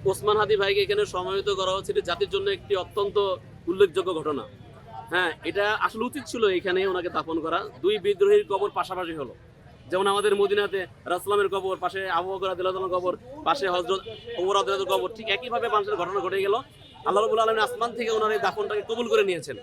ওসমান হাদি ভাইকে এখানে সমাহিত করা হচ্ছে এটি জাতির জন্য একটি অত্যন্ত উল্লেখযোগ্য ঘটনা। হ্যাঁ, এটা আসলে উচিত ছিল এখানে ওনাকে দাফন করা। দুই বিদ্রোহীর কবর পাশাপাশি হলো, যেমন আমাদের মদিনাতে রাসূলের কবর, পাশে আবু বকর রাদিয়াল্লাহু আনহুর কবর, পাশে হযরত ওমর রাদিয়াল্লাহু আনহুর কবর, ঠিক একইভাবে মানুষের ঘটনা ঘটে গেল। আল্লাহ রাব্বুল আলামিন আসমান থেকে ওনার এই দাফনটাকে কবুল করে নিয়েছেন।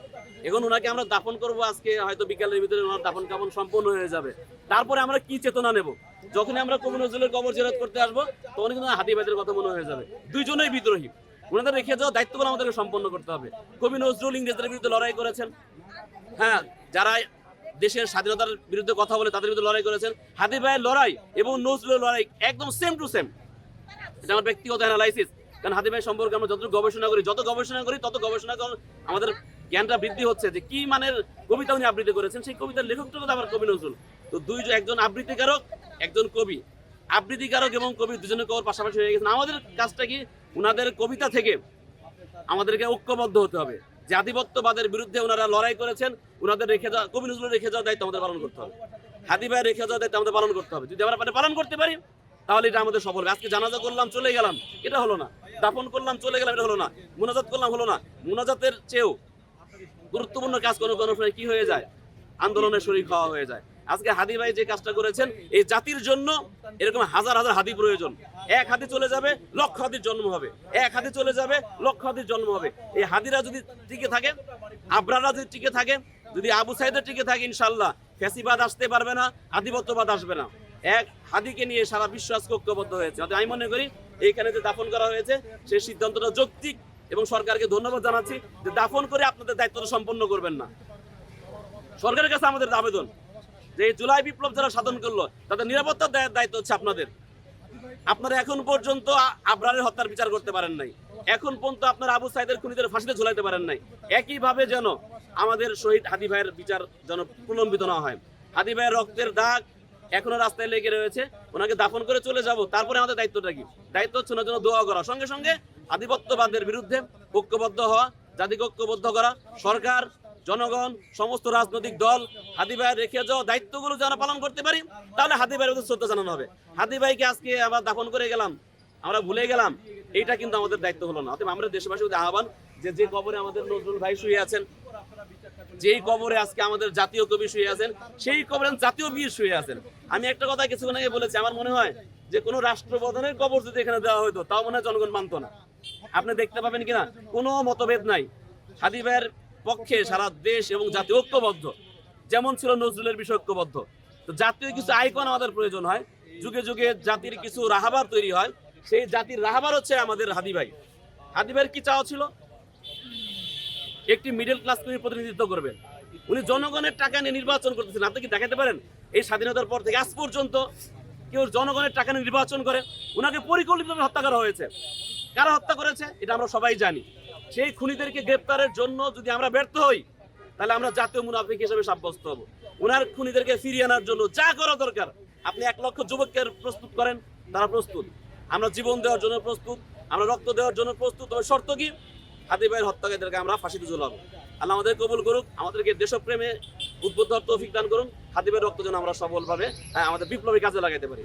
এখন ওনাকে আমরা দাফন করব আজকে, হয়তো বিকালের ভিতরে ওনার দাফন কাফন সম্পূর্ণ হয়ে যাবে। তারপরে আমরা কি চেতনা নেব? যখনই আমরা কবি নজরুলের কবর জিয়ারত করতে আসবো, তখন কিন্তু হাদি ভাইদের কথা মনে হয়ে যাবে। দুইজনেই বিদ্রোহী, ওনাদের রেখে যাওয়া দায়িত্বগুলো আমাদেরকে সম্পন্ন করতে হবে। কবি নজরুল ইংরেজদের বিরুদ্ধে লড়াই করেছেন, হ্যাঁ, যারা দেশের স্বাধীনতার বিরুদ্ধে কথা বলে তাদের বিরুদ্ধে লড়াই করেছেন। হাদি ভাইয়ের লড়াই এবং নজরুলের লড়াই একদম সেম টু সেম। এটা আমার ব্যক্তিগত অ্যানালাইসিস। কারণ হাদি ভাই সম্পর্কে আমরা যত গবেষণা করি তত গবেষণা আমাদের জ্ঞানটা বৃদ্ধি হচ্ছে যে কি মানের কবিতা উনি আবৃত্তি করেছেন। সেই কবিতার লেখকটা তো আবার কবি নজরুল। তো একজন আবৃত্তিকারক, একজন কবি, আবৃত্তিকারক এবং কবি দুজনের কবর পাশাপাশি হয়ে গেছেন। আমাদের কাজটা কি? উনাদের কবিতা থেকে আমাদেরকে ঐক্যবদ্ধ হতে হবে। জাতিবত্ববাদের বিরুদ্ধে ওনারা লড়াই করেছেন, ওনাদের রেখে যাওয়া, কবি নজরুল রেখে যাওয়ার দায়িত্ব আমাদের পালন করতে হবে। হাদি ভাই রেখে যাওয়ার দায়িত্ব আমাদের পালন করতে হবে। যদি আমরা পালন করতে পারি তাহলে এটা আমাদের সফল। আজকে জানাজা করলাম চলে গেলাম, এটা হলো না। দাফন করলাম চলে গেলাম, এটা হলো না। মুনাজাত করলাম, হলো না। মুনাজাতের চেয়েও গুরুত্বপূর্ণ কাজ কোনো কি হয়ে যায়? আন্দোলনের শরীক হওয়া হয়ে যায়। আজকে হাদি ভাই যে কাজটা করেছেন, এই জাতির জন্য এরকম হাজার হাজার হাদি প্রয়োজন। এক হাদি চলে যাবে, লক্ষ হাদির জন্ম হবে। এক হাদি চলে যাবে, লক্ষ হাদির জন্ম হবে। এই হাদিরা যদি টিকে থাকে, আবরাররা যদি টিকে থাকে, যদি আবু সাইদের টিকে থাকে, ইনশাল্লাহ ফ্যাসিবাদ আসতে পারবে না, আধিপত্যবাদ আসবে না। এক হাদিকে নিয়ে সারা বিশ্ব আজকে ঐক্যবদ্ধ হয়েছে। আমি মনে করি এইখানে যে দাফন করা হয়েছে সেই সিদ্ধান্তটা যৌক্তিক এবং সরকারকে ধন্যবাদ জানাচ্ছি যে দাফন করে আপনাদের দায়িত্বটা সম্পন্ন করবেন না। সরকারের কাছে আমাদের আবেদন যে জুলাই বিপ্লব যারা সাধন করলো তাদের নিরাপত্তার দায়িত্ব হচ্ছে আপনাদের। আপনারা এখন পর্যন্ত আবরারের হত্যার বিচার করতে পারেন নাই, এখন পর্যন্ত আপনারা আবু সাইদের খুনিদের ফাঁসিতে ঝুলাইতে পারেন নাই। একইভাবে যেন আমাদের শহীদ হাদি ভাইয়ের বিচার যেন প্রলম্বিত না হয়। হাদি ভাইয়ের রক্তের দাগ এখনো রাস্তায় লেগে রয়েছে, ওনাকে দাফন করে চলে যাব। তারপরে আমাদের দায়িত্বটা কি? দায়িত্ব হচ্ছে ওনার জন্য দোয়া করা, সঙ্গে সঙ্গে আধিপত্যবাদের বিরুদ্ধে ঐক্যবদ্ধ হওয়া, জাতিকে ঐক্যবদ্ধ করা। সরকার, জনগণ, সমস্ত রাজনৈতিক দল হাদি ভাইয়ের রেখে যাওয়া দায়িত্বগুলো যারা পালন করতে পারি, তাহলে হাদি ভাইয়ের ওদের শ্রদ্ধা জানানো হবে। হাদি ভাইকে আজকে আবার দাফন করে গেলাম, আমরা ভুলে গেলাম, এইটা কিন্তু আমাদের দায়িত্ব হলো না। অতএব আমরা দেশবাসীর আহ্বান যে কবরে আমাদের নজরুল ভাই শুয়ে আছেন, যেই কবরে আজকে আমাদের জাতীয় কবি শুয়ে আছেন, সেই কবরে জাতীয় বীর শুয়ে আছেন। আমি একটা কথা কিছুক্ষণ আগে বলেছি, আমার মনে হয় যে কোনো রাষ্ট্রপ্রধানের কবর যদি এখানে দেওয়া হতো তাও মনে হয় জনগণ মানত না। আপনি দেখতে পাবেন কিনা কোনো মতভেদ নাই। হাদি ভাইয়ের পক্ষে সারা দেশ এবং জাতি ঐক্যবদ্ধ, যেমন ছিল নজরুলের বিষয় ঐক্যবদ্ধ। তো জাতীয় কিছু আইকন আমাদের প্রয়োজন হয়, যুগে যুগে জাতির কিছু রাহাবার তৈরি হয়। সেই জাতির রাহাবার হচ্ছে আমাদের হাদি ভাই। হাদি ভাইয়ের কি চাওয়া ছিল? একটি মিডল ক্লাস তিনি প্রতিনিধিত্ব করবেন। উনি জনগণের টাকা নিয়ে নির্বাচন করতেছেন। আপনি কি দেখাতে পারেন এই স্বাধীনতার পর থেকে আজ পর্যন্ত কেউ জনগণের টাকা নিয়ে নির্বাচন করে? উনাকে পরিকল্পিতভাবে হত্যা করা হয়েছে। কারা হত্যা করেছে এটা আমরা সবাই জানি। সেই খুনিদেরকে গ্রেপ্তারের জন্য যদি আমরা ব্যর্থ হই, তাহলে আমরা জাতীয় মুনাফিক হিসেবে সাব্যস্ত হব। উনার খুনিদেরকে ফিরিয়ে আনার জন্য যা করা দরকার, আপনি 1 লক্ষ যুবককে প্রস্তুত করেন, তারা প্রস্তুত। আমরা জীবন দেওয়ার জন্য প্রস্তুত, আমরা রক্ত দেওয়ার জন্য প্রস্তুত। তবে শর্ত কি? হাদি ভাইয়ের হত্যাকারীদেরকে আমরা ফাঁসিতে ঝুলাবো। আল্লাহ আমাদের কবুল করুক, আমাদেরকে দেশপ্রেমে উদ্বুদ্ধ তৌফিক দান করুন। হাদি ভাইয়ের রক্ত যেন আমরা সফলভাবে আমাদের বিপ্লবী কাজে লাগাইতে পারি।